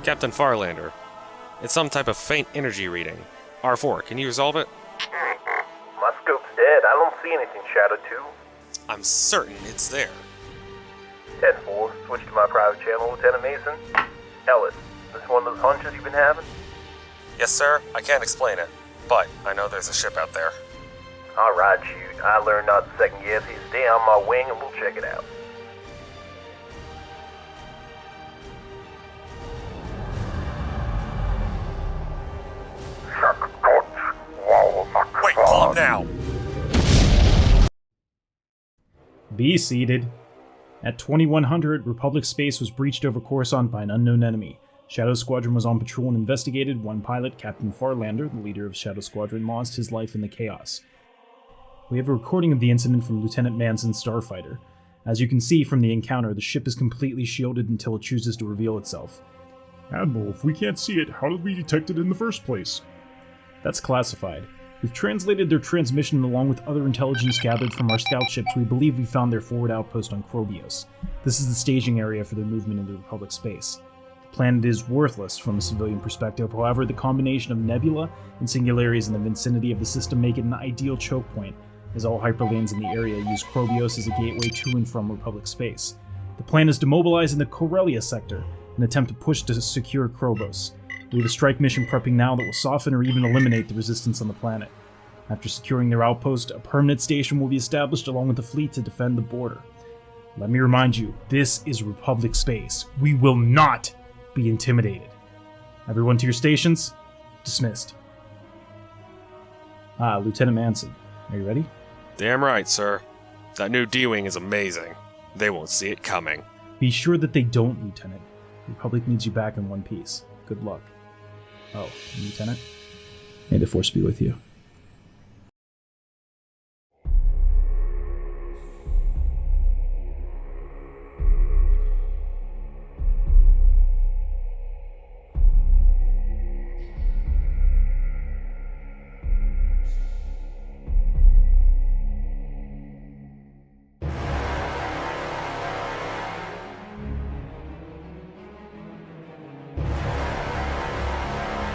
Captain Farlander. It's some type of faint energy reading. R4, can you resolve it? My scope's dead. I don't see anything, Shadow 2. I'm certain it's there. 10-4, switch to my private channel, Lieutenant Mason. Ellis, this one of those hunches you've been having? Yes, sir. I can't explain it, but I know there's a ship out there. Alright, shoot. I learned not to second guess you. Stay on my wing and we'll check it out. Wait, pull him now! Be seated. At 2100, Republic space was breached over Coruscant by an unknown enemy. Shadow Squadron was on patrol and investigated. One pilot, Captain Farlander, the leader of Shadow Squadron, lost his life in the chaos. We have a recording of the incident from Lieutenant Manson's starfighter. As you can see from the encounter, the ship is completely shielded until it chooses to reveal itself. Admiral, if we can't see it, how did we detect it in the first place? That's classified. We've translated their transmission along with other intelligence gathered from our scout ships. We believe we found their forward outpost on Krobios. This is the staging area for their movement into Republic space. The planet is worthless from a civilian perspective, however, the combination of nebula and singularities in the vicinity of the system make it an ideal choke point, as all hyperlanes in the area use Krobios as a gateway to and from Republic space. The plan is to mobilize in the CORELLIA sector, and attempt to push to secure Krobos. We have a strike mission prepping now that will soften or even eliminate the resistance on the planet. After securing their outpost, a permanent station will be established along with the fleet to defend the border. Let me remind you, this is Republic space. We will not be intimidated. Everyone to your stations. Dismissed. Lieutenant Manson, are you ready? Damn right, sir. That new D-Wing is amazing. They won't see it coming. Be sure that they don't, Lieutenant. The Republic needs you back in one piece. Good luck. Oh, Lieutenant? May the Force be with you.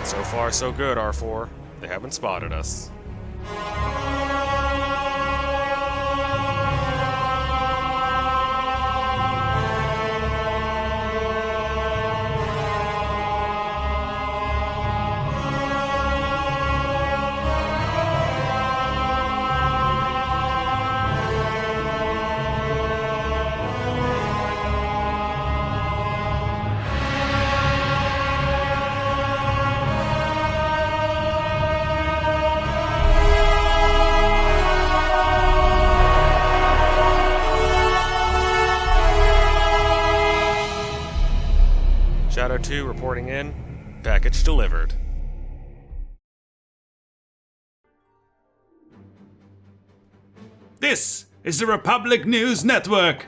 So far, so good, R4. They haven't spotted us. Shadow 2 reporting in. Package delivered. This is the Republic News Network.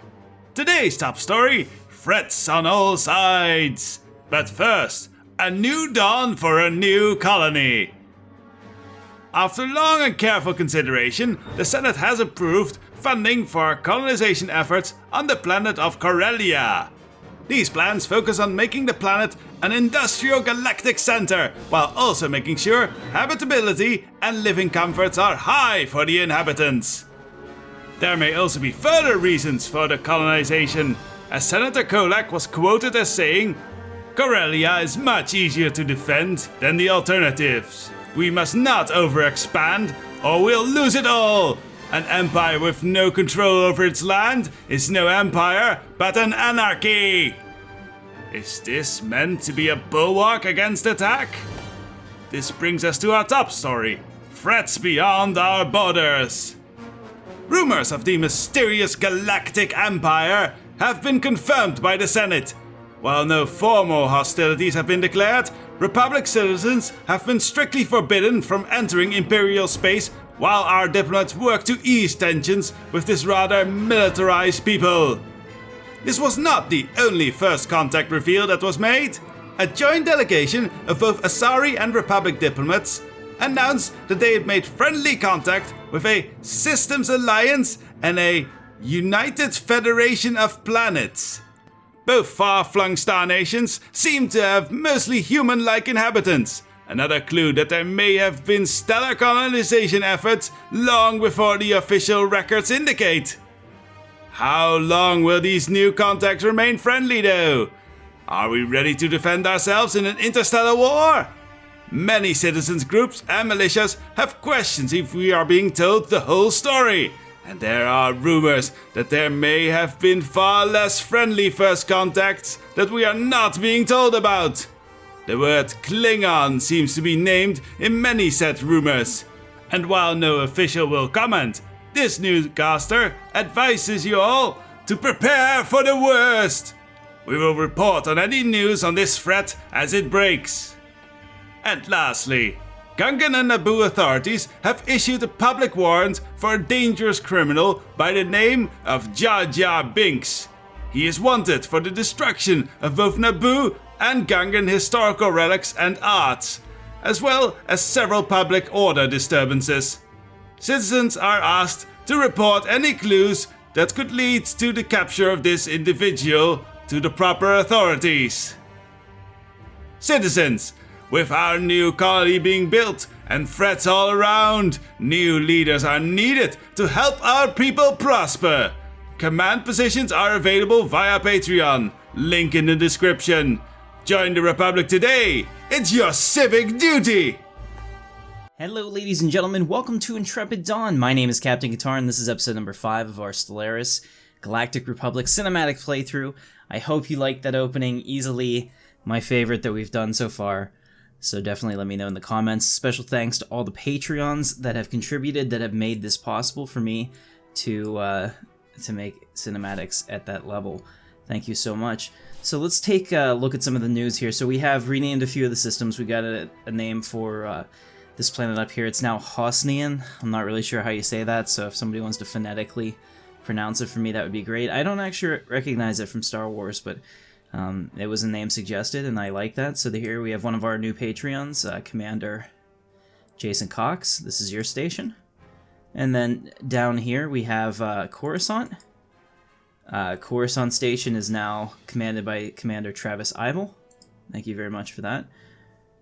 Today's top story, threats on all sides. But first, a new dawn for a new colony. After long and careful consideration, the Senate has approved funding for colonization efforts on the planet of CORELLIA. These plans focus on making the planet an industrial galactic center, while also making sure habitability and living comforts are high for the inhabitants. There may also be further reasons for the colonization, as Senator Kolak was quoted as saying, "Corellia is much easier to defend than the alternatives. We must not overexpand, or we'll lose it all. An empire with no control over its land is no empire, but an anarchy." Is this meant to be a bulwark against attack? This brings us to our top story, threats beyond our borders. Rumors of the mysterious Galactic Empire have been confirmed by the Senate. While no formal hostilities have been declared, Republic citizens have been strictly forbidden from entering Imperial space while our diplomats work to ease tensions with this rather militarized people. This was not the only first contact reveal that was made. A joint delegation of both Asari and Republic diplomats announced that they had made friendly contact with a Systems Alliance and a United Federation of Planets. Both far-flung star nations seem to have mostly human-like inhabitants, another clue that there may have been stellar colonization efforts long before the official records indicate. How long will these new contacts remain friendly though? Are we ready to defend ourselves in an interstellar war? Many citizens groups and militias have questions if we are being told the whole story, and there are rumors that there may have been far less friendly first contacts that we are not being told about. The word Klingon seems to be named in many said rumors, and while no official will comment, this newscaster advises you all to prepare for the worst. We will report on any news on this threat as it breaks. And lastly, GUNGAN and Naboo authorities have issued a public warrant for a dangerous criminal by the name of Jar Jar Binks. He is wanted for the destruction of both Naboo and GUNGAN historical relics and arts, as well as several public order disturbances. Citizens are asked to report any clues that could lead to the capture of this individual to the proper authorities. Citizens, with our new colony being built and threats all around, new leaders are needed to help our people prosper. Command positions are available via Patreon, link in the description. Join the Republic today, it's your civic duty! Hello ladies and gentlemen, welcome to Intrepid Dawn. My name is Captain Katarn. This is episode number 5 of our Stellaris Galactic Republic cinematic playthrough. I hope you liked that opening, easily my favorite that we've done so far. So definitely let me know in the comments. Special thanks to all the Patreons that have contributed, that have made this possible for me to make cinematics at that level. Thank you so much. So let's take a look at some of the news here. So we have renamed a few of the systems. We got a name for this planet up here. It's now Hosnian. I'm not really sure how you say that, so if somebody wants to phonetically pronounce it for me, that would be great. I don't actually recognize it from Star Wars, but it was a name suggested, and I like that. So here we have one of our new Patreons, Commander Jason Cox. This is your station. And then down here we have Coruscant. Coruscant Station is now commanded by Commander Travis Eibel. Thank you very much for that,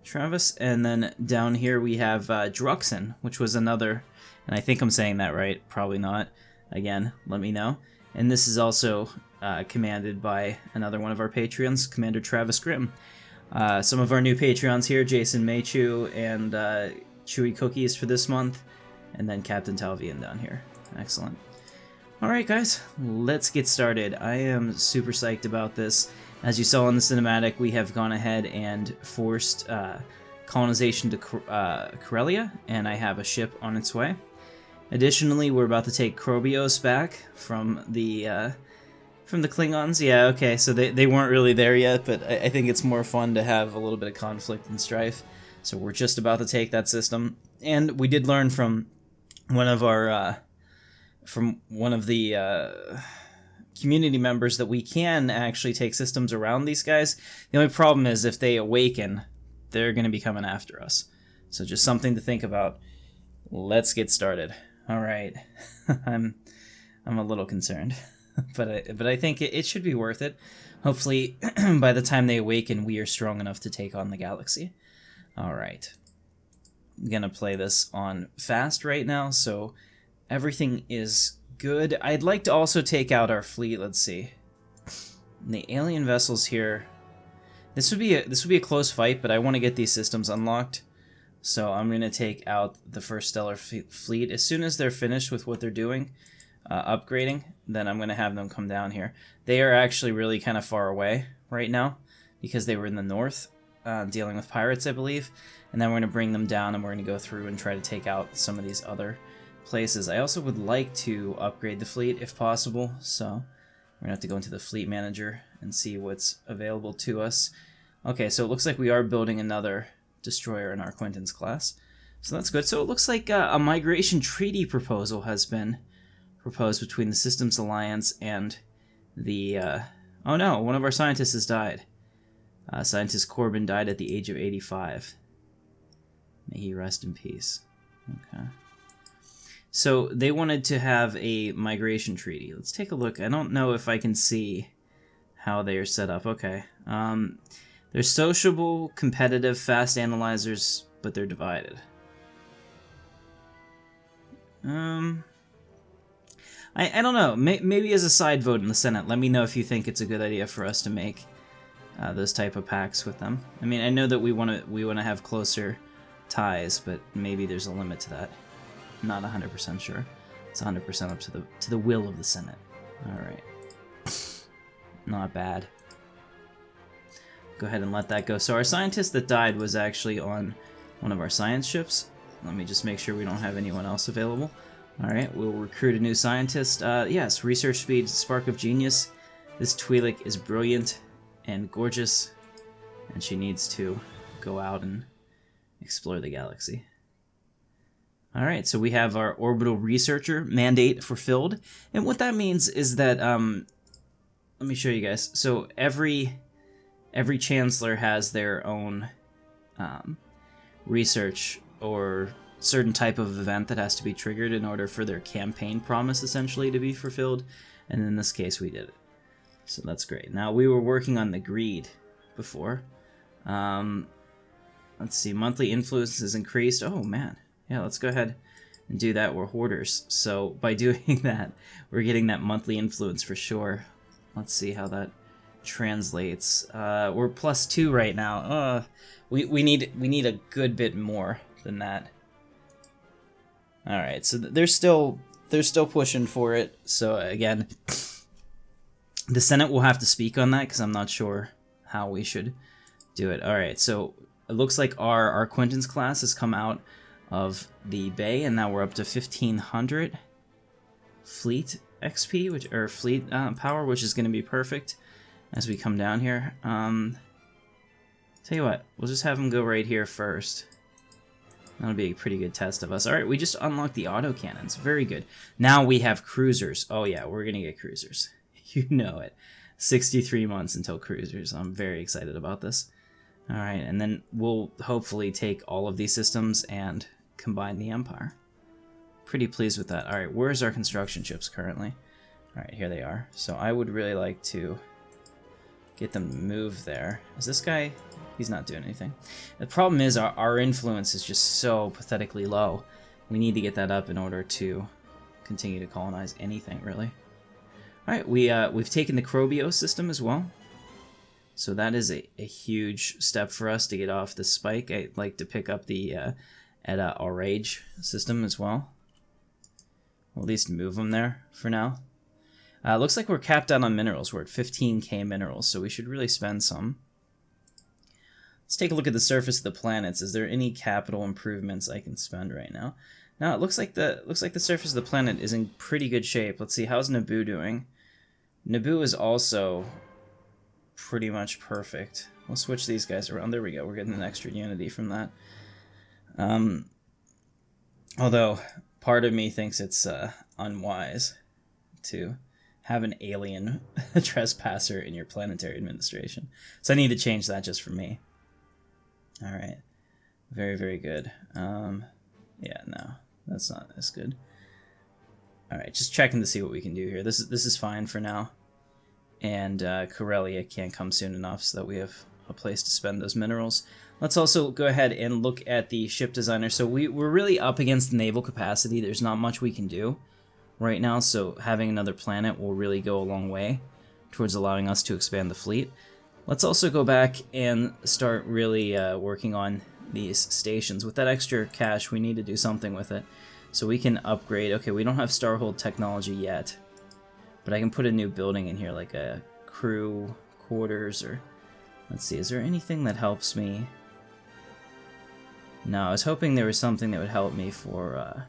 Travis. And then down here we have Druxen, which was another, and I think I'm saying that right, probably not. Again, let me know. And this is also commanded by another one of our Patreons, Commander Travis Grimm. Some of our new Patreons here, Jason Maychew and Chewy Cookies for this month, and then Captain Talvian down here. Excellent. Alright guys, let's get started. I am super psyched about this. As you saw in the cinematic, we have gone ahead and forced colonization to Corellia, and I have a ship on its way. Additionally, we're about to take Krobios back from the Klingons. Yeah, okay, so they weren't really there yet, but I think it's more fun to have a little bit of conflict and strife. So we're just about to take that system, and we did learn from one of our community members that we can actually take systems around these guys. The only problem is if they awaken, they're going to be coming after us. So just something to think about. Let's get started. All right, I'm a little concerned, but I think it should be worth it. Hopefully, by the time they awaken, we are strong enough to take on the galaxy. All right, I'm gonna play this on fast right now, so everything is good. I'd like to also take out our fleet. Let's see, the alien vessels here. This would be a close fight, but I want to get these systems unlocked. So I'm going to take out the first Stellar fleet. As soon as they're finished with what they're doing, upgrading, then I'm going to have them come down here. They are actually really kind of far away right now because they were in the north dealing with pirates, I believe. And then we're going to bring them down and we're going to go through and try to take out some of these other places. I also would like to upgrade the fleet if possible. So we're going to have to go into the fleet manager and see what's available to us. Okay, so it looks like we are building another destroyer in our Quentin's class. So that's good. So it looks like a migration treaty proposal has been proposed between the Systems Alliance and the... oh no, one of our scientists has died. Scientist Corbin died at the age of 85. May he rest in peace. Okay. So they wanted to have a migration treaty. Let's take a look. I don't know if I can see how they are set up. Okay. They're sociable, competitive, fast analyzers, but they're divided. I don't know. Maybe as a side vote in the Senate, let me know if you think it's a good idea for us to make those type of pacts with them. I mean, I know that we want to have closer ties, but maybe there's a limit to that. Not 100% sure. It's 100% up to the will of the Senate. All right. Not bad. Go ahead and let that go. So our scientist that died was actually on one of our science ships. Let me just make sure we don't have anyone else available. Alright, we'll recruit a new scientist. Yes, research speed, spark of genius. This Twi'lek is brilliant and gorgeous, and she needs to go out and explore the galaxy. Alright, so we have our orbital researcher mandate fulfilled, and what that means is that, let me show you guys. So every chancellor has their own research or certain type of event that has to be triggered in order for their campaign promise essentially to be fulfilled, and in this case we did it. So that's great. Now we were working on the greed before. Let's see, monthly influence is increased. Oh man, yeah, let's go ahead and do that. We're hoarders, so by doing that we're getting that monthly influence for sure. Let's see how that translates. We're +2 right now. We need a good bit more than that. All right, so they're still pushing for it. So again, the Senate will have to speak on that because I'm not sure how we should do it. All right, so it looks like our Quentin's class has come out of the bay, and now we're up to 1500 fleet XP, or fleet power, which is going to be perfect as we come down here. Tell you what, we'll just have them go right here first. That'll be a pretty good test of us. Alright, we just unlocked the autocannons. Very good. Now we have cruisers. Oh yeah, we're gonna get cruisers. You know it. 63 months until cruisers. I'm very excited about this. Alright, and then we'll hopefully take all of these systems and combine the Empire. Pretty pleased with that. Alright, where's our construction ships currently? Alright, here they are. So I would really like to get them to move there. Is this guy... He's not doing anything. The problem is our influence is just so pathetically low. We need to get that up in order to continue to colonize anything, really. Alright, we've taken the Crobios system as well. So that is a huge step for us to get off the spike. I'd like to pick up the Edda Rage system as well. We'll at least move them there for now. Looks like we're capped out on minerals. We're at 15k minerals, so we should really spend some. Let's take a look at the surface of the planets. Is there any capital improvements I can spend right now? Now it looks like the surface of the planet is in pretty good shape. Let's see, how's Naboo doing? Naboo is also pretty much perfect. We'll switch these guys around. There we go. We're getting an extra unity from that. Although part of me thinks it's unwise to have an alien trespasser in your planetary administration. So I need to change that just for me. Alright. Very, very good. Yeah, no. That's not as good. Alright, just checking to see what we can do here. This is fine for now. And Corellia can't come soon enough so that we have a place to spend those minerals. Let's also go ahead and look at the ship designer. So we're really up against the naval capacity. There's not much we can do right now, so having another planet will really go a long way towards allowing us to expand the fleet. Let's also go back and start really working on these stations. With that extra cash, we need to do something with it. So we can upgrade. Okay, we don't have Starhold technology yet, but I can put a new building in here, like a crew quarters, or... Let's see, is there anything that helps me? No, I was hoping there was something that would help me for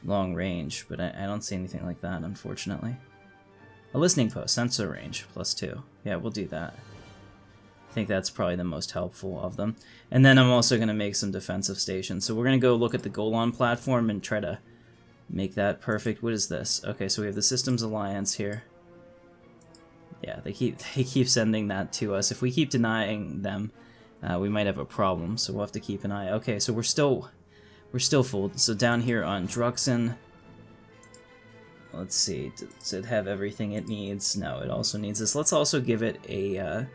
long range, but I don't see anything like that, unfortunately. A listening post, sensor range, +2. Yeah, we'll do that. I think that's probably the most helpful of them. And then I'm also going to make some defensive stations. So we're going to go look at the Golan platform and try to make that perfect. What is this? Okay, so we have the Systems Alliance here. Yeah, they keep sending that to us. If we keep denying them, we might have a problem. So we'll have to keep an eye. Okay, so we're still full. So down here on Druxon, let's see, does it have everything it needs? No, it also needs this. Let's also give it a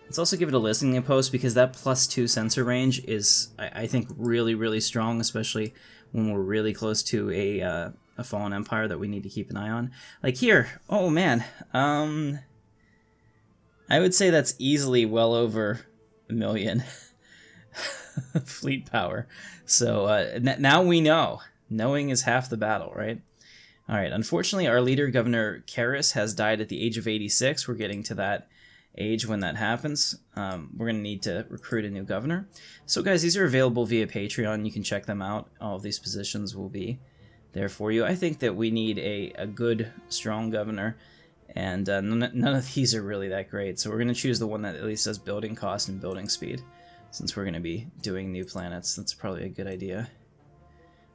listening post, because that +2 sensor range is, I think, really, really strong, especially when we're really close to a fallen empire that we need to keep an eye on. Like here, oh man, I would say that's easily well over 1 million fleet power. So now we know. Knowing is half the battle, right? All right, unfortunately, our leader, Governor Karras, has died at the age of 86. We're getting to that age when that happens. We're going to need to recruit a new governor. So guys, these are available via Patreon. You can check them out. All of these positions will be there for you. I think that we need a good, strong governor, and none of these are really that great. So we're going to choose the one that at least has building cost and building speed, since we're going to be doing new planets. That's probably a good idea.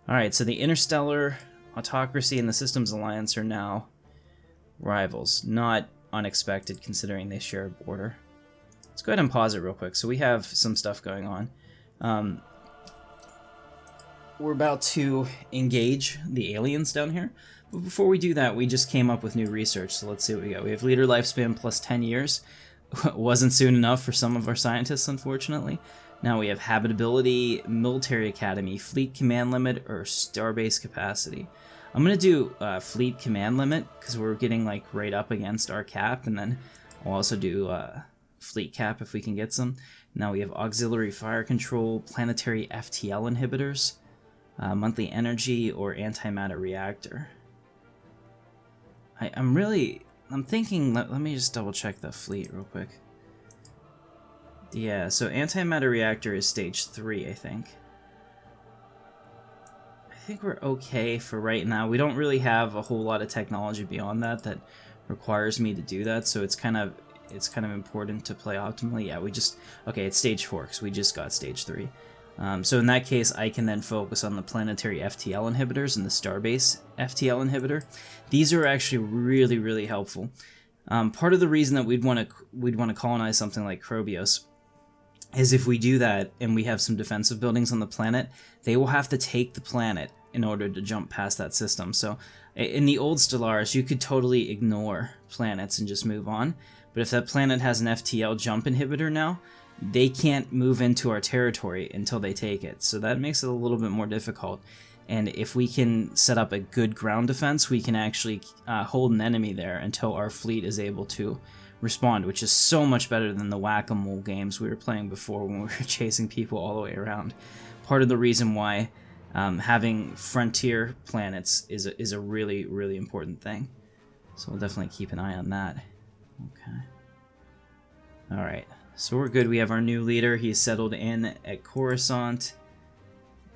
Alright, so the Interstellar Autocracy and the Systems Alliance are now rivals. Not unexpected, considering they share a border. Let's go ahead and pause it real quick. So we have some stuff going on. We're about to engage the aliens down here. But before we do that, we just came up with new research. So let's see what we got. We have leader lifespan plus 10 years. Wasn't soon enough for some of our scientists, unfortunately. Now we have habitability, military academy, fleet command limit, or starbase capacity. I'm going to do fleet command limit, because we're getting like right up against our cap, and then I'll also do fleet cap if we can get some. Now we have auxiliary fire control, planetary FTL inhibitors, monthly energy, or antimatter reactor. I'm thinking, let me just double check the fleet real quick. Yeah, so antimatter reactor is stage 3, I think. I think we're okay for right now. We don't really have a whole lot of technology beyond that requires me to do that, so it's kind of important to play optimally. Yeah, okay, it's stage 4, because we just got stage 3. So in that case, I can then focus on the planetary FTL inhibitors and the starbase FTL inhibitor. These are actually really, really helpful. Part of the reason that we'd want to colonize something like Crobios is if we do that and we have some defensive buildings on the planet, they will have to take the planet in order to jump past that system. So in the old Stellaris, you could totally ignore planets and just move on. But if that planet has an FTL jump inhibitor now, they can't move into our territory until they take it. So that makes it a little bit more difficult. And if we can set up a good ground defense, we can actually hold an enemy there until our fleet is able to respond, which is so much better than the whack-a-mole games we were playing before when we were chasing people all the way around. Part of the reason why having frontier planets is a really, really important thing. So we'll definitely keep an eye on that. Okay. Alright, so we're good. We have our new leader. He's settled in at Coruscant.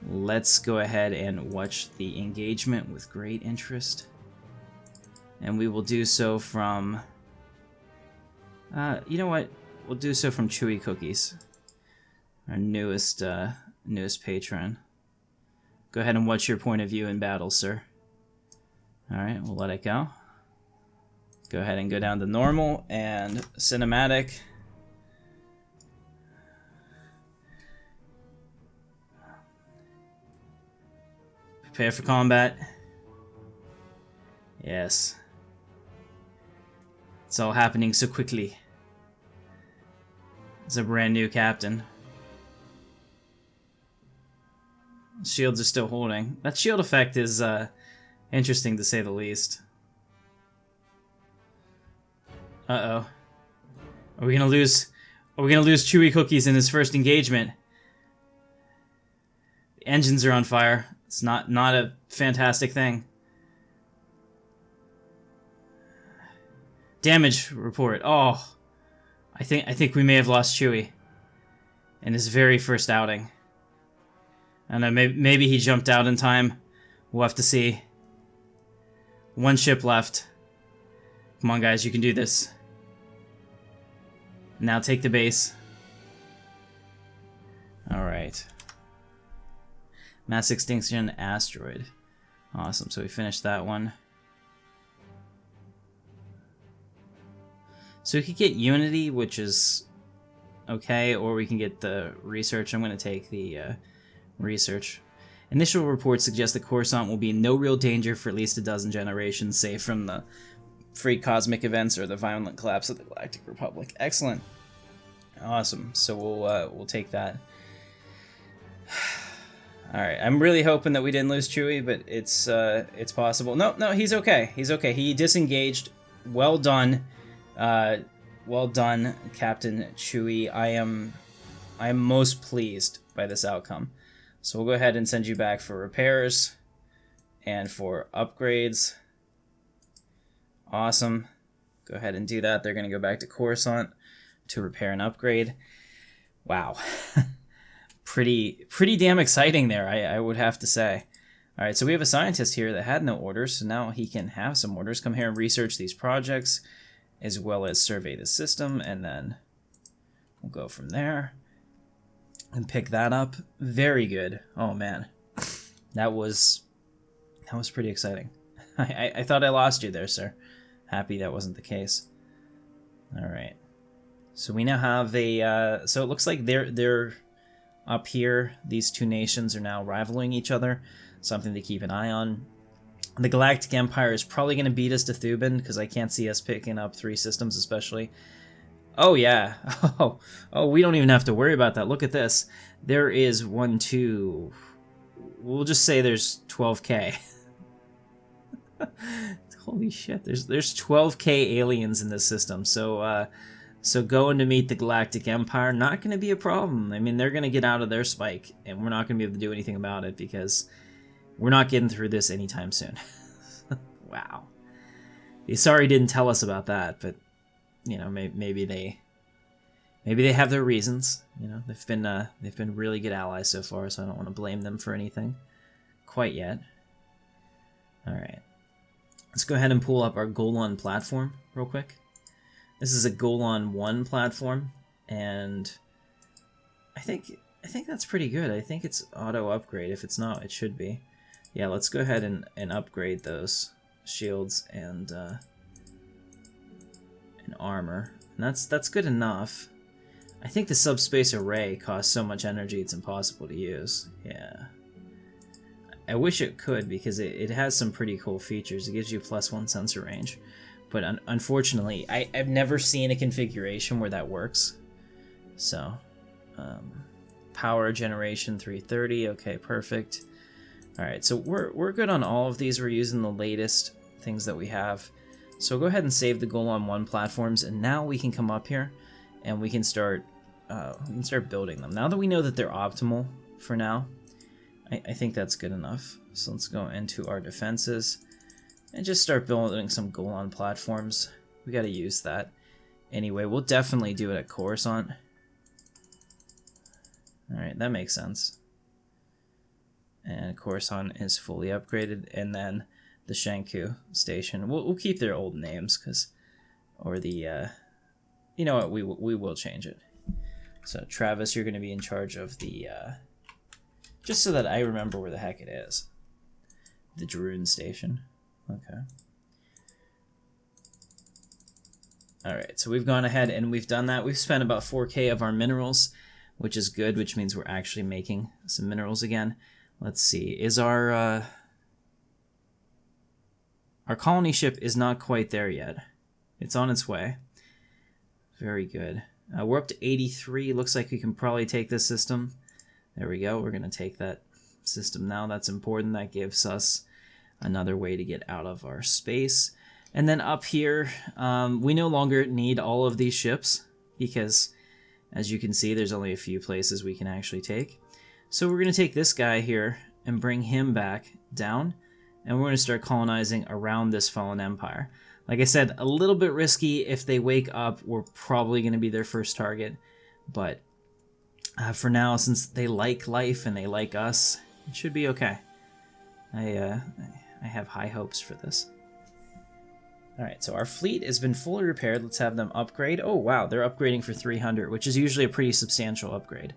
Let's go ahead and watch the engagement with great interest. And we will do so from... you know what? We'll do so from Chewy Cookies, our newest patron. Go ahead and watch your point of view in battle, sir. Alright, we'll let it go. Go ahead and go down to normal and cinematic. Prepare for combat. Yes. It's all happening so quickly. It's a brand new captain. Shields are still holding. That shield effect is interesting to say the least. Uh-oh. Are we gonna lose Chewy Cookies in his first engagement? The engines are on fire. It's not a fantastic thing. Damage report. Oh, I think we may have lost Chewie in his very first outing. I don't know, maybe he jumped out in time. We'll have to see. One ship left. Come on, guys, you can do this. Now take the base. Alright. Mass extinction asteroid. Awesome, so we finished that one. So we could get Unity, which is okay, or we can get the research. I'm going to take the research. Initial reports suggest that Coruscant will be in no real danger for at least a dozen generations, say from the freak cosmic events or the violent collapse of the Galactic Republic. Excellent. Awesome. So we'll take that. All right. I'm really hoping that we didn't lose Chewie, but it's possible. No, he's okay. He's okay. He disengaged. Well done. Well done, Captain Chewie. I am most pleased by this outcome. So we'll go ahead and send you back for repairs and for upgrades. Awesome. Go ahead and do that. They're going to go back to Coruscant to repair and upgrade. Wow. pretty damn exciting there, I would have to say. All right, so we have a scientist here that had no orders, so now he can have some orders. Come here and research these projects, as well as survey the system, and then we'll go from there and pick that up. Very good. Oh man, that was pretty exciting. I thought I lost you there, sir. Happy that wasn't the case. All right, so we now have a. So it looks like they're up here. These two nations are now rivaling each other. Something to keep an eye on. The Galactic Empire is probably going to beat us to Thuban because I can't see us picking up 3 systems, especially. Oh yeah. Oh, we don't even have to worry about that. Look at this. There is 1, 2. We'll just say there's 12k. Holy shit! There's 12k aliens in this system. So going to meet the Galactic Empire, not going to be a problem. I mean, they're going to get out of their spike, and we're not going to be able to do anything about it because we're not getting through this anytime soon. Wow. Sorry didn't tell us about that, but you know, maybe they have their reasons. You know, they've been really good allies so far, so I don't want to blame them for anything quite yet. All right. Let's go ahead and pull up our Golan platform real quick. This is a Golan 1 platform, and I think that's pretty good. I think it's auto upgrade. If it's not, it should be. Yeah, let's go ahead and upgrade those shields and armor. And that's good enough. I think the subspace array costs so much energy it's impossible to use. Yeah. I wish it could because it has some pretty cool features. It gives you +1 sensor range. But unfortunately, I've never seen a configuration where that works. So, power generation 330. Okay, perfect. All right, so we're good on all of these. We're using the latest things that we have. So go ahead and save the Golan 1 platforms, and now we can come up here and we can start building them. Now that we know that they're optimal for now, I think that's good enough. So let's go into our defenses and just start building some Golan platforms. We got to use that. Anyway, we'll definitely do it at Coruscant. Alright, that makes sense. And Coruscant is fully upgraded, and then the Shanku station. We'll keep their old names, or the, you know what, we will change it. So Travis, you're going to be in charge of the, just so that I remember where the heck it is. The Droon station. Okay. Alright, so we've gone ahead and we've done that. We've spent about 4k of our minerals, which is good, which means we're actually making some minerals again. Let's see, is our colony ship is not quite there yet. It's on its way. Very good. We're up to 83. Looks like we can probably take this system. There we go. We're going to take that system now. That's important. That gives us another way to get out of our space. And then up here, we no longer need all of these ships because, as you can see, there's only a few places we can actually take. So we're going to take this guy here and bring him back down, and we're going to start colonizing around this fallen empire. Like I said, a little bit risky. If they wake up, we're probably going to be their first target. But for now, since they like life and they like us, it should be okay. I have high hopes for this. Alright, so our fleet has been fully repaired. Let's have them upgrade. Oh wow, they're upgrading for 300, which is usually a pretty substantial upgrade.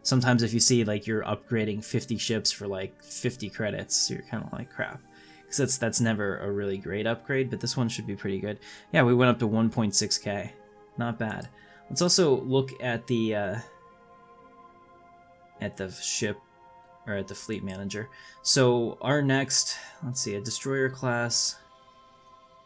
Sometimes if you see like you're upgrading 50 ships for like 50 credits, you're kind of like crap. Because that's never a really great upgrade, but this one should be pretty good. Yeah, we went up to 1.6k. Not bad. Let's also look at the ship or at the fleet manager. So our next, let's see, a destroyer class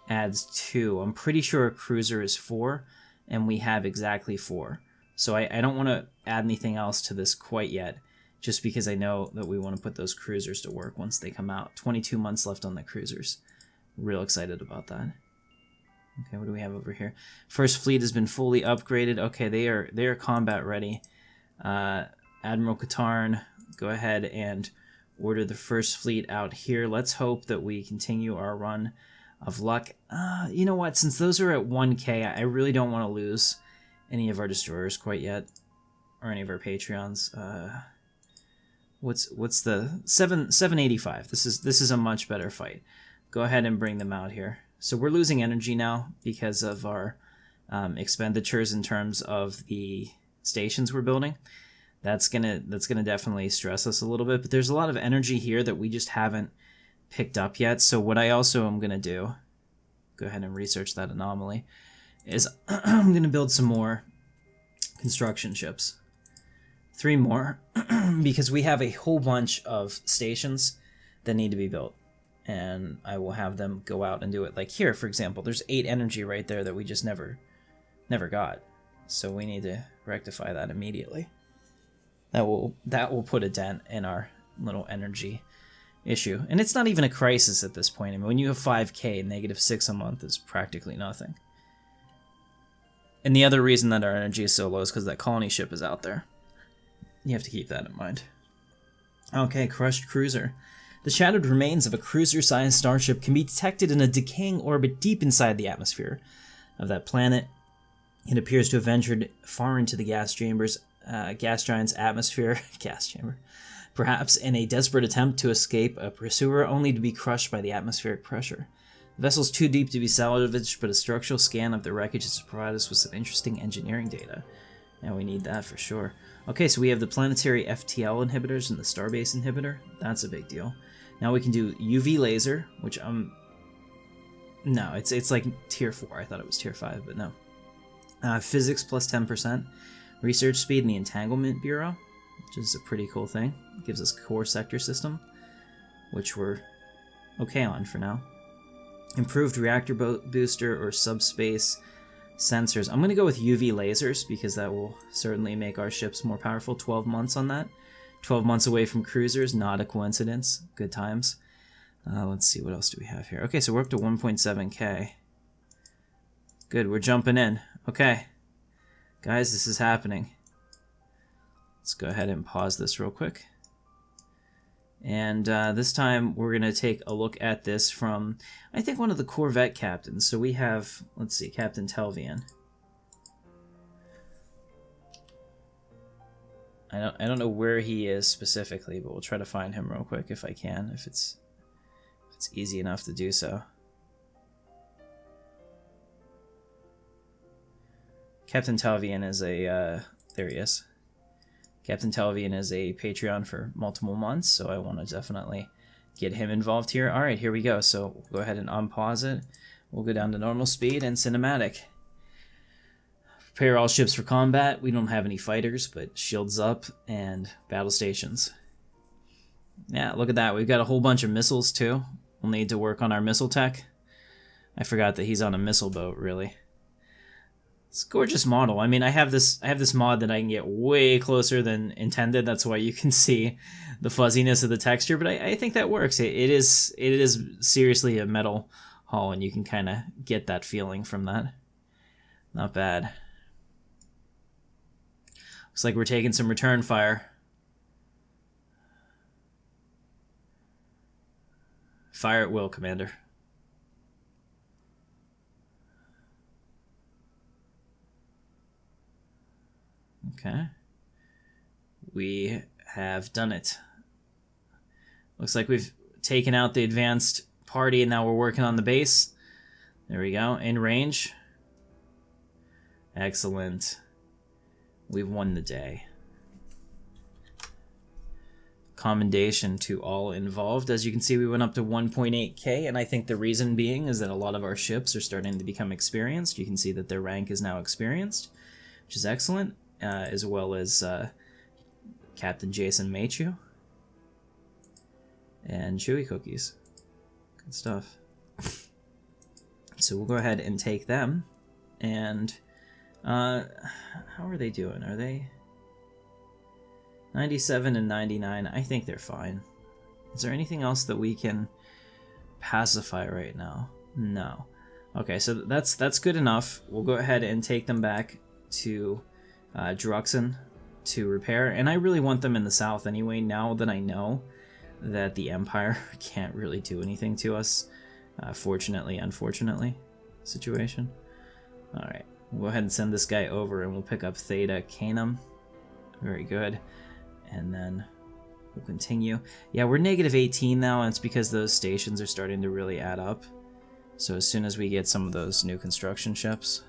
adds 2. I'm pretty sure a cruiser is 4, and we have exactly 4. So I don't want to add anything else to this quite yet, just because I know that we want to put those cruisers to work once they come out. 22 months left on the cruisers. Real excited about that. Okay, what do we have over here? First fleet has been fully upgraded. Okay, they are combat ready. Admiral Katarn, go ahead and order the first fleet out here. Let's hope that we continue our run of luck. You know what? Since those are at 1K, I really don't want to lose any of our destroyers quite yet, or any of our Patreons. What's the 785? This is a much better fight. Go ahead and bring them out here. So we're losing energy now because of our expenditures in terms of the stations we're building. That's gonna definitely stress us a little bit. But there's a lot of energy here that we just haven't picked up yet. So what I also am gonna do, go ahead and research that anomaly, is I'm gonna build some more construction ships. 3 more, because we have a whole bunch of stations that need to be built. And I will have them go out and do it. Like here, for example, there's 8 energy right there that we just never got. So we need to rectify that immediately. That will put a dent in our little energy issue. And it's not even a crisis at this point. I mean, when you have 5K, -6 a month is practically nothing. And the other reason that our energy is so low is because that colony ship is out there. You have to keep that in mind. Okay, crushed cruiser. The shattered remains of a cruiser-sized starship can be detected in a decaying orbit deep inside the atmosphere of that planet. It appears to have ventured far into the gas giant's atmosphere, gas chamber, perhaps in a desperate attempt to escape a pursuer, only to be crushed by the atmospheric pressure. The vessel's too deep to be salvaged, but a structural scan of the wreckage has provided us with some interesting engineering data. And we need that for sure. Okay, so we have the planetary FTL inhibitors and the starbase inhibitor. That's a big deal. Now we can do UV laser, which no, it's like tier 4. I thought it was tier 5, but no. Physics plus 10%. Research speed in the Entanglement Bureau, which is a pretty cool thing. It gives us core sector system, which we're okay on for now. Improved reactor booster or subspace sensors. I'm going to go with UV lasers because that will certainly make our ships more powerful. 12 months on that. 12 months away from cruisers, not a coincidence. Good times. Let's see, what else do we have here? Okay, so we're up to 1.7K. Good, we're jumping in. Okay. Guys, this is happening. Let's go ahead and pause this real quick. And this time we're going to take a look at this from, I think, one of the Corvette captains. So we have, let's see, Captain Telvian. I don't know where he is specifically, but we'll try to find him real quick if I can, if it's easy enough to do so. Captain Telvian is a, there he is. Captain Telvian is a Patreon for multiple months, so I want to definitely get him involved here. Alright, here we go. So we'll go ahead and unpause it. We'll go down to normal speed and cinematic. Prepare all ships for combat. We don't have any fighters, but shields up and battle stations. Yeah, look at that. We've got a whole bunch of missiles too. We'll need to work on our missile tech. I forgot that he's on a missile boat, really. It's a gorgeous model. I mean, I have this mod that I can get way closer than intended. That's why you can see the fuzziness of the texture, but I think that works. It is seriously a metal hull, and you can kind of get that feeling from that. Not bad. Looks like we're taking some return fire. Fire at will, Commander. Okay. We have done it. Looks like we've taken out the advanced party and now we're working on the base. There we go. In range. Excellent. We've won the day. Commendation to all involved. As you can see, we went up to 1.8K, and I think the reason being is that a lot of our ships are starting to become experienced. You can see that their rank is now experienced, which is excellent, as well as Captain Jason Machu. And chewy cookies. Good stuff. So we'll go ahead and take them. And how are they doing? Are they 97 and 99? I think they're fine. Is there anything else that we can pacify right now? No. Okay, so that's good enough. We'll go ahead and take them back to Druxon to repair. And I really want them in the south anyway, now that I know that the Empire can't really do anything to us. Fortunately, unfortunately situation. Alright, we'll go ahead and send this guy over and we'll pick up Theta Canum. Very good. And then we'll continue. Yeah, we're negative 18 now, and it's because those stations are starting to really add up. So as soon as we get some of those new construction ships...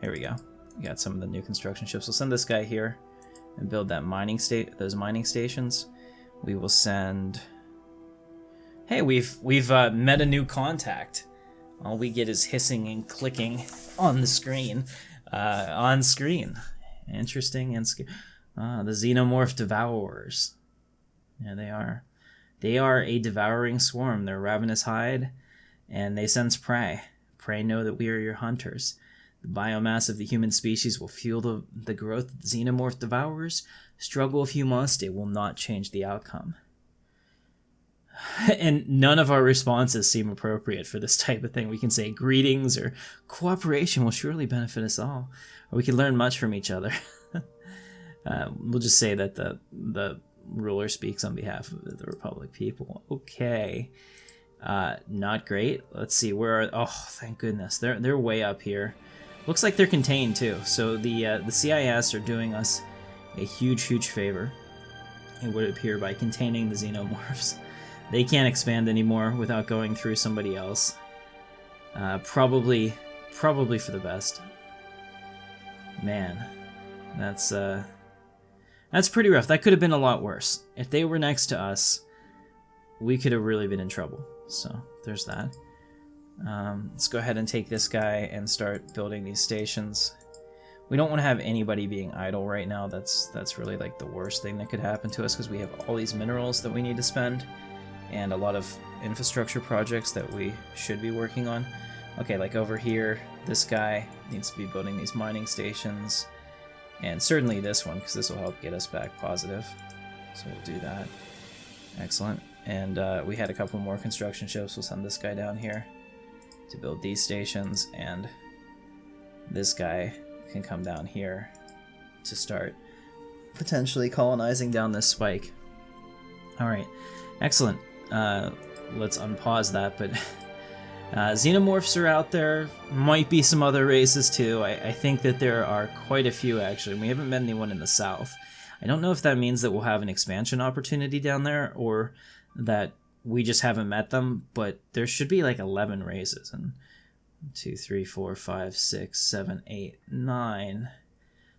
Here we go. We got some of the new construction ships. We'll send this guy here and build that those mining stations. We will send... Hey, we've met a new contact. All we get is hissing and clicking on the screen. On screen. Interesting and scary. The Xenomorph Devourers. Yeah, they are. They are a devouring swarm. They're ravenous hide, and they sense prey. Prey know that we are your hunters. The biomass of the human species will fuel the growth of the Xenomorph Devourers. Struggle if you must, it will not change the outcome. And none of our responses seem appropriate for this type of thing. We can say greetings or cooperation will surely benefit us all. Or we can learn much from each other. We'll just say that the ruler speaks on behalf of the Republic people. Okay. Not great. Let's see, where are... Oh, thank goodness. They're way up here. Looks like they're contained, too. So the CIS are doing us a huge, huge favor. It would appear by containing the Xenomorphs. They can't expand anymore without going through somebody else. Probably for the best. Man, that's pretty rough. That could have been a lot worse. If they were next to us, we could have really been in trouble. So there's that. Let's go ahead and take this guy and start building these stations. We don't want to have anybody being idle right now. That's really like the worst thing that could happen to us, because we have all these minerals that we need to spend and a lot of infrastructure projects that we should be working on. Okay, like over here, this guy needs to be building these mining stations, and certainly this one, because this will help get us back positive. So we'll do that. Excellent. And we had a couple more construction ships. We'll send this guy down here to build these stations, and this guy can come down here to start potentially colonizing down this spike. Alright, excellent. Let's unpause that, but Xenomorphs are out there. Might be some other races too. I think that there are quite a few, actually. We haven't met anyone in the south. I don't know if that means that we'll have an expansion opportunity down there, or that we just haven't met them, but there should be like 11 races. And 2, 3, 4, 5, 6, 7, 8, 9.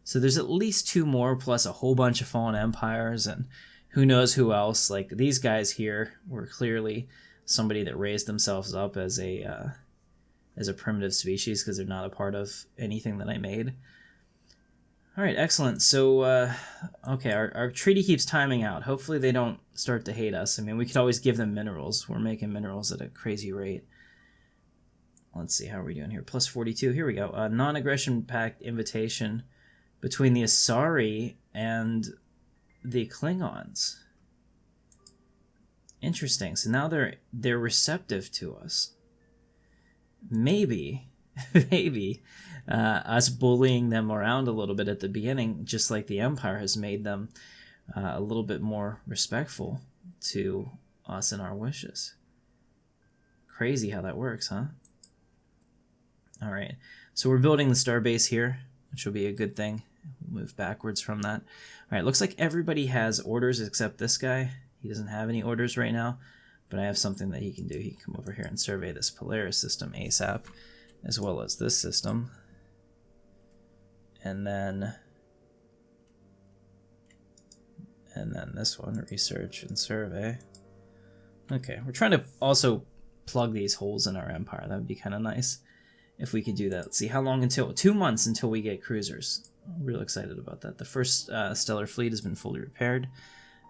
So there's at least 2 more, plus a whole bunch of fallen empires, and who knows who else. Like, these guys here were clearly somebody that raised themselves up as a primitive species, because they're not a part of anything that I made. Alright, excellent. So, okay, our treaty keeps timing out. Hopefully they don't start to hate us. I mean, we could always give them minerals. We're making minerals at a crazy rate. Let's see, how are we doing here? Plus 42. Here we go. Non-aggression pact invitation between the Asari and the Klingons. Interesting. So now they're receptive to us. Maybe us bullying them around a little bit at the beginning, just like the Empire, has made them a little bit more respectful to us and our wishes. Crazy how that works, huh? Alright, so we're building the starbase here, which will be a good thing. We'll move backwards from that. Alright, looks like everybody has orders except this guy. He doesn't have any orders right now, but I have something that he can do. He can come over here and survey this Polaris system ASAP, as well as this system. And then this one, research and survey. Okay, we're trying to also plug these holes in our empire. That would be kind of nice if we could do that. Let's see, how long until? 2 months until we get cruisers. I'm real excited about that. The first stellar fleet has been fully repaired.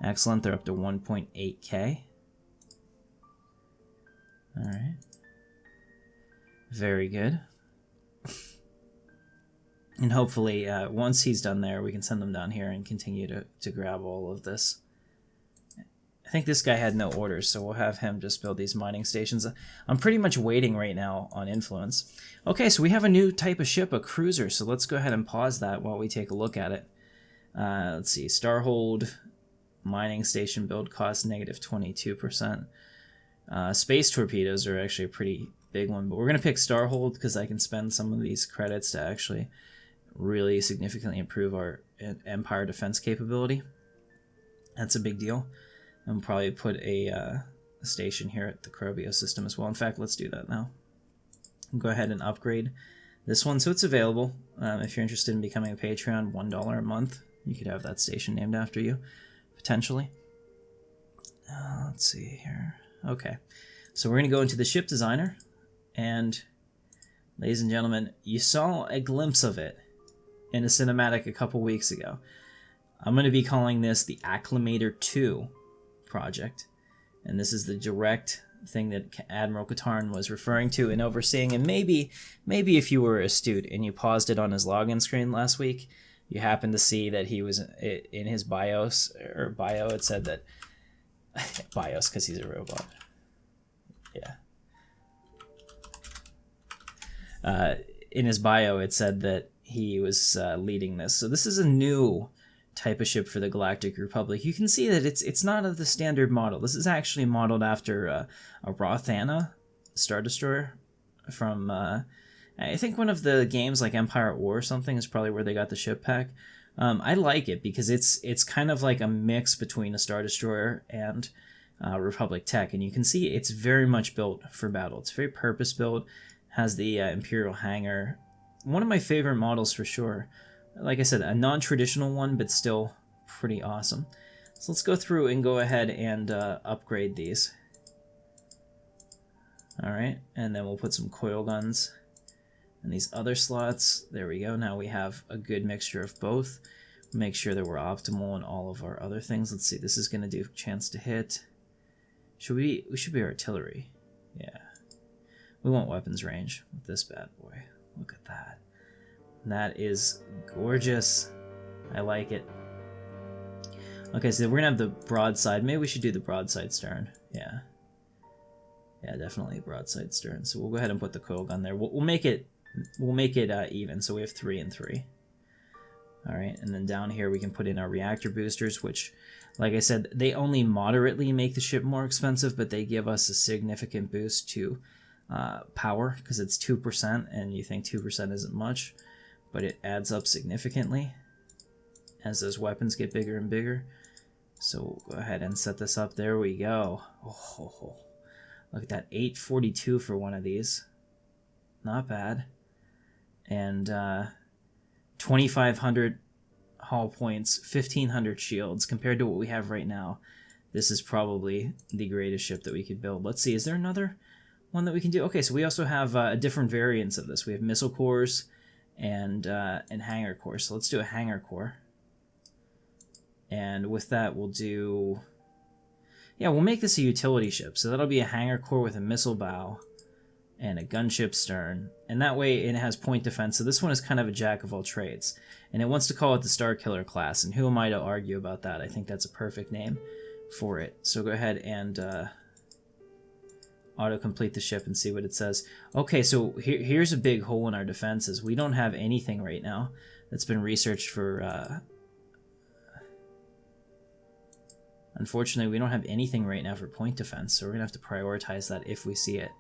Excellent, they're up to 1.8k. Alright. Very good. And hopefully, once he's done there, we can send him down here and continue to grab all of this. I think this guy had no orders, so we'll have him just build these mining stations. I'm pretty much waiting right now on influence. Okay, so we have a new type of ship, a cruiser, so let's go ahead and pause that while we take a look at it. Let's see, Starhold mining station build cost negative 22%. Space torpedoes are actually a pretty big one, but we're going to pick Starhold because I can spend some of these credits to actually really significantly improve our Empire defense capability. That's a big deal. And we'll probably put a station here at the CORELLIA system as well. In fact, let's do that now. Go ahead and upgrade this one so it's available. If you're interested in becoming a Patreon, $1 a month, you could have that station named after you, potentially. Let's see here. Okay, so we're going to go into the ship designer, and ladies and gentlemen, you saw a glimpse of it in a cinematic a couple weeks ago. I'm going to be calling this the Acclamated 2 project, and this is the direct thing that Admiral Katarn was referring to and overseeing. And maybe if you were astute and you paused it on his login screen last week, you happened to see that he was in his BIOS or bio. It said that BIOS because he's a robot. Yeah. In his bio, it said that he was leading this. So this is a new type of ship for the Galactic Republic. You can see that it's not of the standard model. This is actually modeled after a Rothana Star Destroyer from I think one of the games like Empire at War or something is probably where they got the ship pack. I like it because it's kind of like a mix between a Star Destroyer and Republic tech, and you can see it's very much built for battle. It's very purpose built, has the Imperial hangar. One of my favorite models for sure. Like I said, a non-traditional one, but still pretty awesome. So let's go through and go ahead and upgrade these. Alright, and then we'll put some coil guns in these other slots. There we go. Now we have a good mixture of both. Make sure that we're optimal in all of our other things. Let's see, this is going to do chance to hit. We should be artillery. Yeah. We want weapons range with this bad boy. Look at that. That is gorgeous. I like it. Okay, so we're gonna have the broadside. Maybe we should do the broadside stern. Yeah. Yeah, definitely broadside stern. So we'll go ahead and put the coil gun there. We'll make it even. So we have 3 and 3. All right, and then down here we can put in our reactor boosters, which, like I said, they only moderately make the ship more expensive, but they give us a significant boost to power because it's 2%, and you think 2% isn't much, but it adds up significantly as those weapons get bigger and bigger. So we'll go ahead and set this up. There we go. Oh, look at that, 842 for one of these. Not bad. And 2,500 hull points, 1,500 shields. Compared to what we have right now, this is probably the greatest ship that we could build. Let's see, is there another one that we can do? Okay, so we also have different variants of this. We have missile cores and hangar cores. So let's do a hangar core. And with that, we'll do... Yeah, we'll make this a utility ship. So that'll be a hangar core with a missile bow and a gunship stern. And that way it has point defense. So this one is kind of a jack of all trades. And it wants to call it the Star Killer class. And who am I to argue about that? I think that's a perfect name for it. So go ahead and auto-complete the ship and see what it says. Okay, so here's a big hole in our defenses. We don't have anything right now that's been researched for... Unfortunately, we don't have anything right now for point defense, so we're going to have to prioritize that if we see it.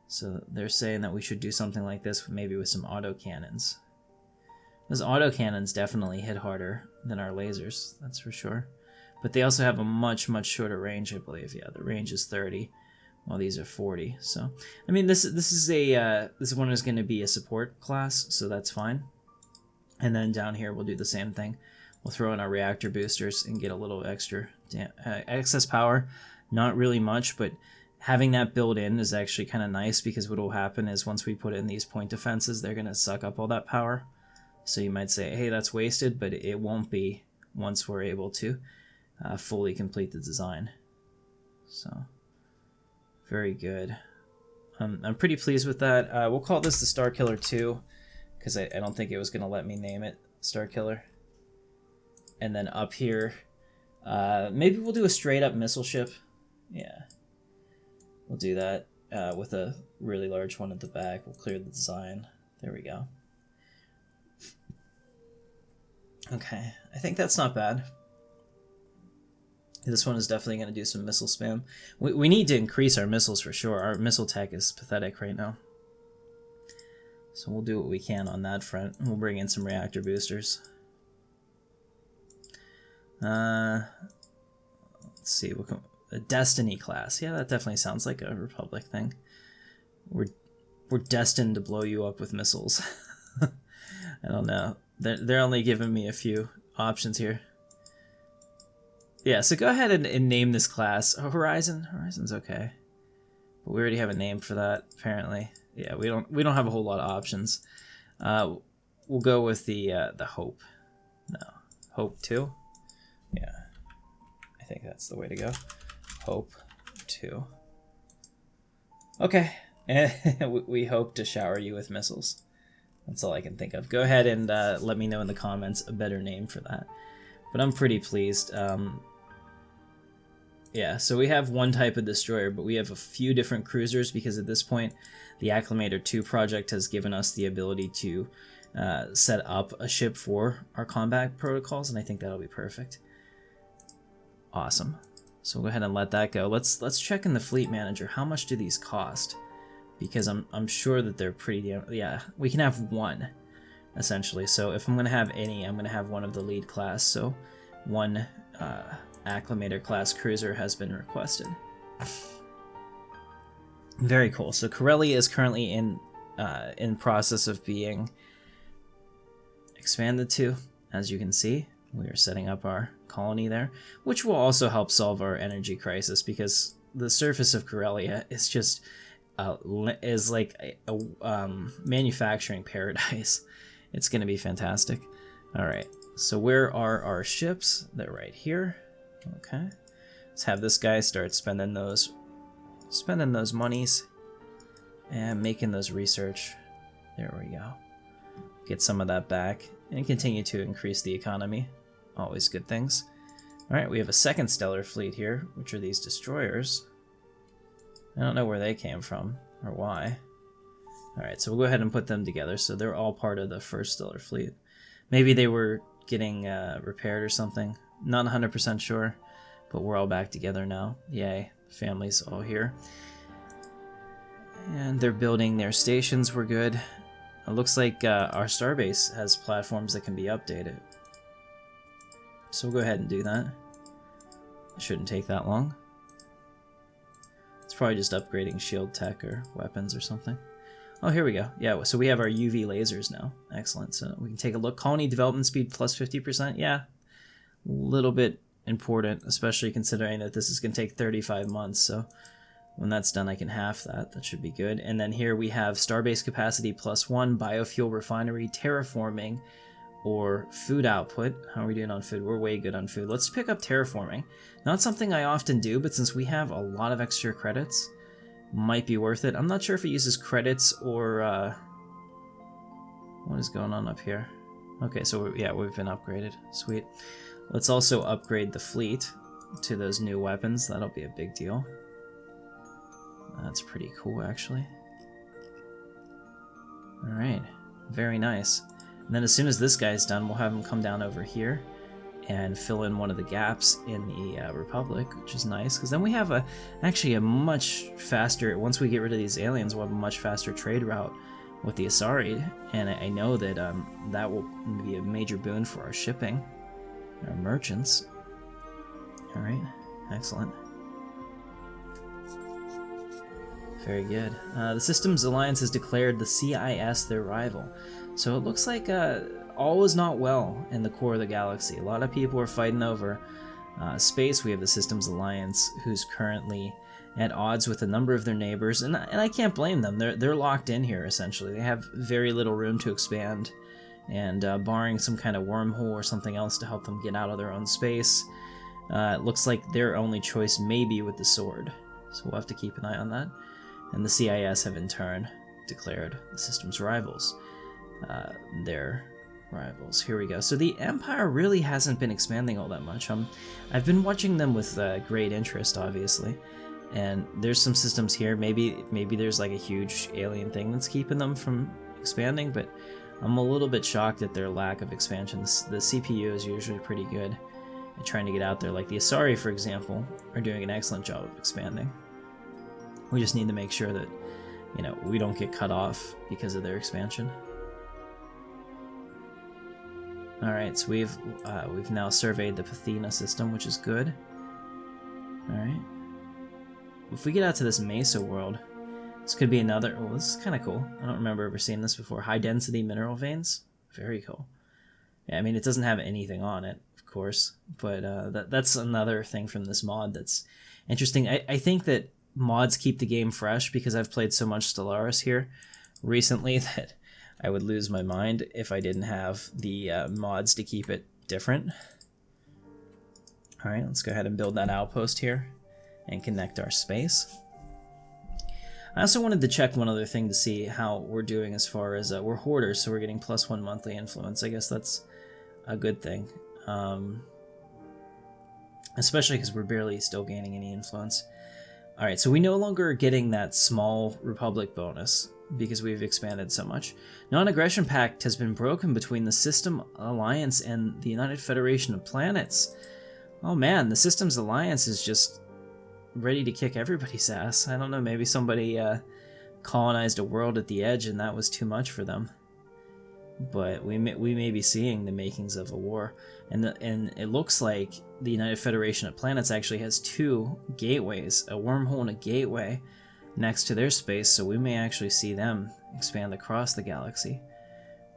So they're saying that we should do something like this, maybe with some autocannons. Those autocannons definitely hit harder than our lasers, that's for sure. But they also have a much, much shorter range, I believe. Yeah, the range is 30, while these are 40. So, I mean, this one is going to be a support class, so that's fine. And then down here, we'll do the same thing. We'll throw in our reactor boosters and get a little extra excess power. Not really much, but having that built in is actually kind of nice, because what will happen is once we put in these point defenses, they're going to suck up all that power. So you might say, hey, that's wasted, but it won't be once we're able to fully complete the design. So, very good. I'm pretty pleased with that. We'll call this the Star Killer 2, because I don't think it was going to let me name it Star Killer. And then up here, maybe we'll do a straight up missile ship. Yeah, we'll do that with a really large one at the back. We'll clear the design. There we go. Okay, I think that's not bad. This one is definitely going to do some missile spam. We need to increase our missiles for sure. Our missile tech is pathetic right now. So we'll do what we can on that front. We'll bring in some reactor boosters. Let's see, a Destiny class. Yeah, that definitely sounds like a Republic thing. We're destined to blow you up with missiles. I don't know. They're only giving me a few options here. Yeah, so go ahead and name this class. Oh, Horizon. Horizon's okay, but we already have a name for that apparently. Yeah, we don't have a whole lot of options. We'll go with the Hope. No, Hope 2. Yeah, I think that's the way to go. Hope 2. Okay, and we hope to shower you with missiles. That's all I can think of. Go ahead and let me know in the comments a better name for that. But I'm pretty pleased. Yeah, so we have one type of destroyer, but we have a few different cruisers because at this point, the Acclamated 2 project has given us the ability to set up a ship for our combat protocols, and I think that'll be perfect. Awesome. So we'll go ahead and let that go. Let's check in the fleet manager. How much do these cost? Because I'm sure that they're pretty damn... Yeah, we can have one, essentially. So if I'm going to have any, I'm going to have one of the lead class. So one Acclamated class cruiser has been requested. Very cool. So Corellia is currently in process of being expanded to. As you can see, we are setting up our colony there, which will also help solve our energy crisis because the surface of Corellia is just is like a manufacturing paradise. It's going to be fantastic. All right. So where are our ships? They're right here. Okay. Let's have this guy start spending those monies and making those research. There we go. Get some of that back and continue to increase the economy. Always good things. All right, we have a second stellar fleet here, which are these destroyers. I don't know where they came from or why. All right, so we'll go ahead and put them together. So they're all part of the first stellar fleet. Maybe they were getting repaired or something. Not 100% sure, but we're all back together now. Yay, family's all here. And they're building their stations. We're good. It looks like our starbase has platforms that can be updated. So we'll go ahead and do that. It shouldn't take that long. It's probably just upgrading shield tech or weapons or something. Oh, here we go. Yeah, so we have our UV lasers now. Excellent. So we can take a look. Colony development speed plus 50%. Yeah, a little bit important, especially considering that this is going to take 35 months. So when that's done, I can half that. That should be good. And then here we have starbase capacity +1, biofuel refinery, terraforming, or food output. How are we doing on food? We're way good on food. Let's pick up terraforming. Not something I often do, but since we have a lot of extra credits, might be worth it. I'm not sure if it uses credits or what is going on up here. Okay, so yeah, we've been upgraded. Sweet. Let's also upgrade the fleet to those new weapons. That'll be a big deal. That's pretty cool, actually. Alright, very nice. And then as soon as this guy's done, we'll have him come down over here and fill in one of the gaps in the Republic, which is nice, because then we have actually a much faster, once we get rid of these aliens, we'll have a much faster trade route with the Asari, and I know that that will be a major boon for our shipping, our merchants. Alright, excellent. Very good. The Systems Alliance has declared the CIS their rival. So it looks like all is not well in the core of the galaxy. A lot of people are fighting over space. We have the Systems Alliance, who's currently at odds with a number of their neighbors, and I can't blame them. They're locked in here, essentially. They have very little room to expand, and barring some kind of wormhole or something else to help them get out of their own space, It looks like their only choice may be with the sword, so we'll have to keep an eye on that. And the CIS have in turn declared the system's rivals. Their rivals. Here we go. So the Empire really hasn't been expanding all that much. I've been watching them with great interest, obviously. And there's some systems here. Maybe there's like a huge alien thing that's keeping them from expanding, but I'm a little bit shocked at their lack of expansion. The CPU is usually pretty good at trying to get out there. Like the Asari, for example, are doing an excellent job of expanding. We just need to make sure that, you know, we don't get cut off because of their expansion. Alright, so we've now surveyed the Pathena system, which is good. Alright. If we get out to this Mesa world, this could be another... Oh, this is kind of cool. I don't remember ever seeing this before. High-density mineral veins? Very cool. Yeah, I mean, it doesn't have anything on it, of course, but that's another thing from this mod that's interesting. I think that mods keep the game fresh because I've played so much Stellaris here recently that I would lose my mind if I didn't have the mods to keep it different. Alright, let's go ahead and build that outpost here and connect our space. I also wanted to check one other thing to see how we're doing as far as we're hoarders, so we're getting +1 monthly influence. I guess that's a good thing. Especially because we're barely still gaining any influence. Alright, so we no longer are getting that small Republic bonus because we've expanded so much. Non-aggression pact has been broken between the System Alliance and the United Federation of Planets. Oh man, the Systems Alliance is just ready to kick everybody's ass. I don't know, maybe somebody colonized a world at the edge and that was too much for them. But we may be seeing the makings of a war. And it looks like the United Federation of Planets actually has 2 gateways, a wormhole and a gateway, next to their space, so we may actually see them expand across the galaxy,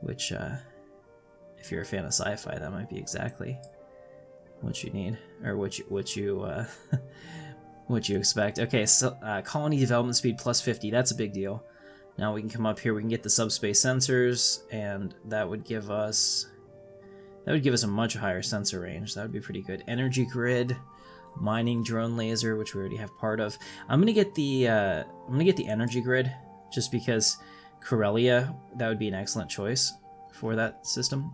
which, if you're a fan of sci-fi, that might be exactly what you need, or what you what you expect. Okay, so colony development speed +50, that's a big deal. Now we can come up here, we can get the subspace sensors, and that would give us a much higher sensor range. That would be pretty good. Energy grid, mining drone laser, which we already have part of. I'm gonna get the energy grid just because Corellia, that would be an excellent choice for that system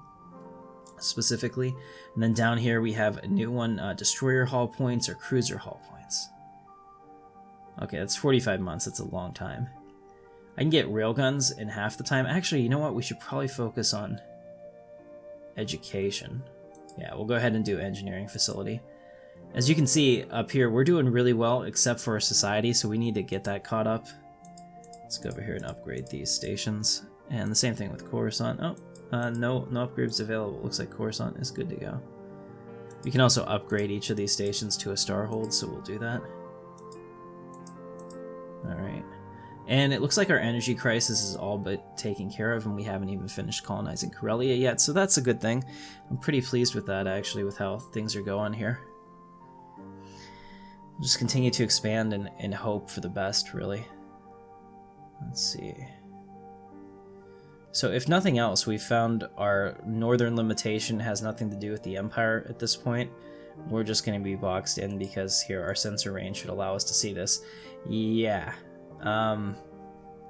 specifically. And then down here we have a new one, destroyer hull points or cruiser hull points. Okay, that's 45 months. That's a long time. I can get railguns in half the time. Actually, you know what? We should probably focus on education. Yeah, we'll go ahead and do engineering facility. As you can see up here, we're doing really well except for our society, so we need to get that caught up. Let's go over here and upgrade these stations. And the same thing with Coruscant. Oh, no upgrades available. Looks like Coruscant is good to go. We can also upgrade each of these stations to a starhold, so we'll do that. Alright. And it looks like our energy crisis is all but taken care of, and we haven't even finished colonizing Corellia yet, so that's a good thing. I'm pretty pleased with that, actually, with how things are going here. We'll just continue to expand and hope for the best, really. Let's see. So if nothing else, we've found our northern limitation has nothing to do with the Empire at this point. We're just going to be boxed in because here our sensor range should allow us to see this. Yeah.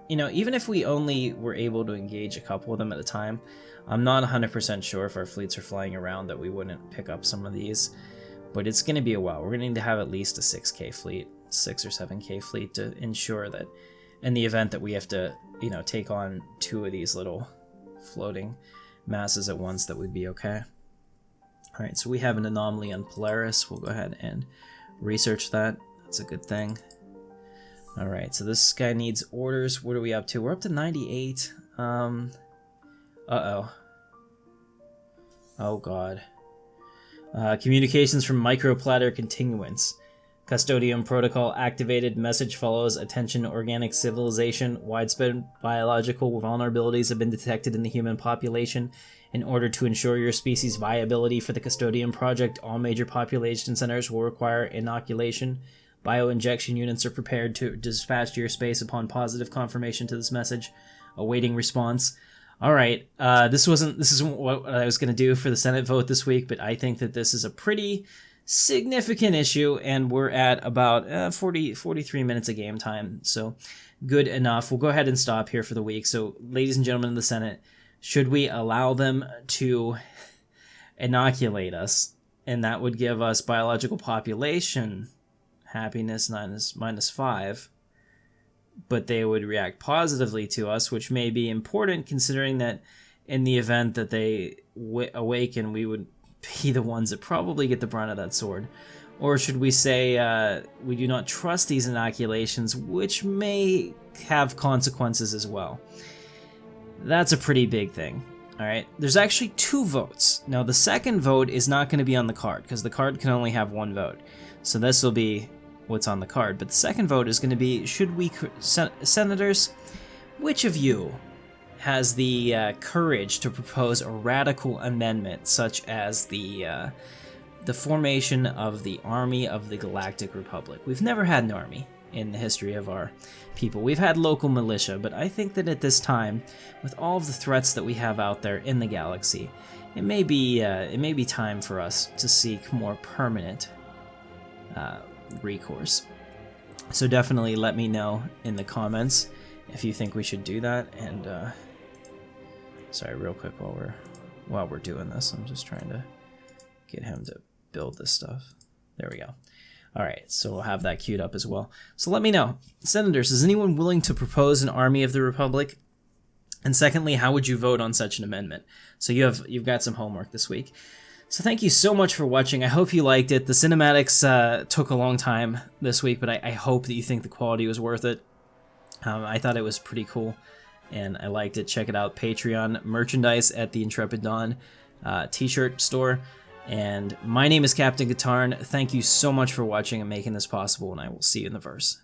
You know, even if we only were able to engage a couple of them at a time, I'm not 100% sure if our fleets are flying around that we wouldn't pick up some of these. But it's going to be a while. We're going to need to have at least a 6K fleet, 6 or 7K fleet to ensure that in the event that we have to, you know, take on 2 of these little floating masses at once, that would be okay. Alright, so we have an anomaly on Polaris. We'll go ahead and research that. That's a good thing. Alright, so this guy needs orders. What are we up to? We're up to 98. Uh-oh. Oh god. Communications from Microplatter Continuance. Custodian protocol activated. Message follows. Attention, organic civilization. Widespread biological vulnerabilities have been detected in the human population. In order to ensure your species' viability for the Custodian project, all major population centers will require inoculation. Bioinjection units are prepared to dispatch to your space upon positive confirmation to this message. Awaiting response. Alright, this isn't what I was going to do for the Senate vote this week, but I think that this is a pretty significant issue, and we're at about 43 minutes of game time, so good enough. We'll go ahead and stop here for the week. So, ladies and gentlemen of the Senate, should we allow them to inoculate us? And that would give us biological population happiness -5, but they would react positively to us, which may be important considering that in the event that they awaken, we would be the ones that probably get the brunt of that sword. Or should we say we do not trust these inoculations, which may have consequences as well? That's a pretty big thing. All right, there's actually 2 votes. Now, the second vote is not going to be on the card because the card can only have 1 vote. So this will be what's on the card. But the second vote is going to be, should we, senators, which of you has the courage to propose a radical amendment such as the formation of the Army of the Galactic Republic? We've never had an army in the history of our people. We've had local militia, but I think that at this time, with all of the threats that we have out there in the galaxy, it may be time for us to seek more permanent recourse. So definitely let me know in the comments if you think we should do that. And sorry, real quick, while we're doing this, I'm just trying to get him to build this stuff. There we go. All right, so we'll have that queued up as well. So let me know, senators, is anyone willing to propose an army of the Republic? And secondly, how would you vote on such an amendment? So you've got some homework this week. So thank you so much for watching. I hope you liked it. The cinematics took a long time this week, but I hope that you think the quality was worth it. I thought it was pretty cool, and I liked it. Check it out, Patreon, merchandise at the Intrepid Dawn t-shirt store. And my name is Captain Katarn. Thank you so much for watching and making this possible, and I will see you in the verse.